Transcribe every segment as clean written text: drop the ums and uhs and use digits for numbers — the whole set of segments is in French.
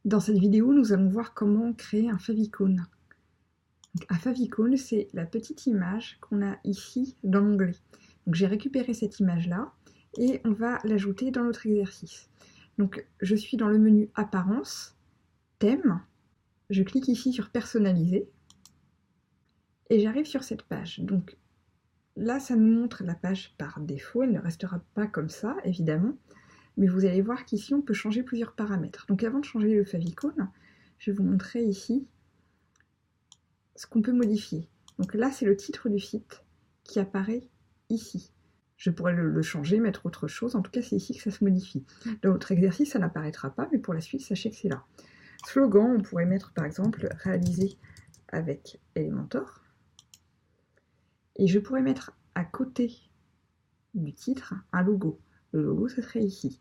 Dans cette vidéo, nous allons voir comment créer un favicon. Un favicon, c'est la petite image qu'on a ici dans l'onglet. Donc j'ai récupéré cette image-là et on va l'ajouter dans notre exercice. Donc je suis dans le menu Apparence, Thème, je clique ici sur Personnaliser et j'arrive sur cette page. Donc là, ça nous montre la page par défaut, elle ne restera pas comme ça, évidemment. Mais vous allez voir qu'ici, on peut changer plusieurs paramètres. Donc avant de changer le favicon, je vais vous montrer ici ce qu'on peut modifier. Donc là, c'est le titre du site qui apparaît ici. Je pourrais le changer, mettre autre chose. En tout cas, c'est ici que ça se modifie. Dans votre exercice, ça n'apparaîtra pas, mais pour la suite, sachez que c'est là. Slogan, on pourrait mettre par exemple « Réalisé avec Elementor ». Et je pourrais mettre à côté du titre un logo. Le logo, ce serait ici.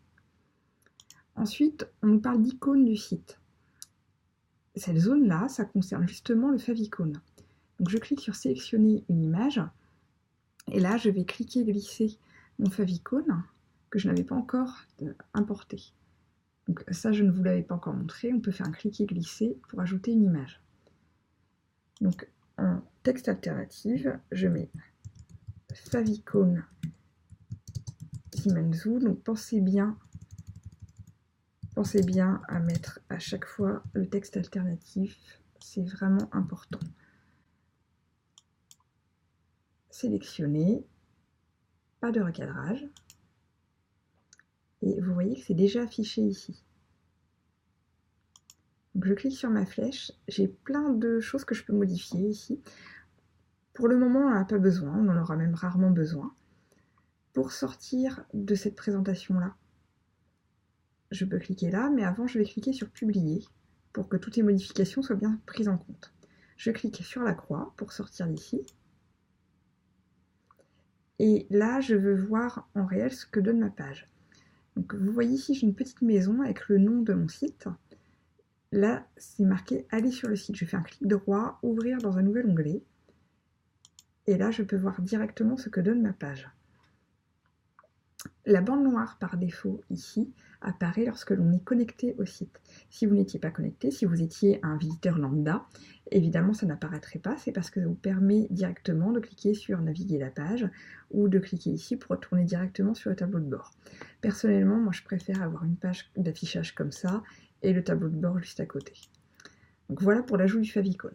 Ensuite, on nous parle d'icône du site. Cette zone-là, ça concerne justement le favicon. Donc je clique sur sélectionner une image, et là je vais cliquer glisser mon favicon que je n'avais pas encore importé. Donc ça, je ne vous l'avais pas encore montré, on peut faire un cliquer glisser pour ajouter une image. Donc en texte alternative, je mets favicon Siemens-Zoo, donc pensez bien à mettre à chaque fois le texte alternatif, c'est vraiment important. Sélectionner, pas de recadrage, et vous voyez que c'est déjà affiché ici. Donc je clique sur ma flèche, j'ai plein de choses que je peux modifier ici. Pour le moment, on n'en a pas besoin, on en aura même rarement besoin. Pour sortir de cette présentation-là, je peux cliquer là, mais avant je vais cliquer sur publier pour que toutes les modifications soient bien prises en compte. Je clique sur la croix pour sortir d'ici. Et là, je veux voir en réel ce que donne ma page. Donc vous voyez ici, j'ai une petite maison avec le nom de mon site. Là, c'est marqué « Aller sur le site ». Je fais un clic droit, ouvrir dans un nouvel onglet. Et là, je peux voir directement ce que donne ma page. La bande noire par défaut ici apparaît lorsque l'on est connecté au site. Si vous n'étiez pas connecté, si vous étiez un visiteur lambda, évidemment ça n'apparaîtrait pas, c'est parce que ça vous permet directement de cliquer sur naviguer la page ou de cliquer ici pour retourner directement sur le tableau de bord. Personnellement, moi je préfère avoir une page d'affichage comme ça et le tableau de bord juste à côté. Donc voilà pour l'ajout du favicon.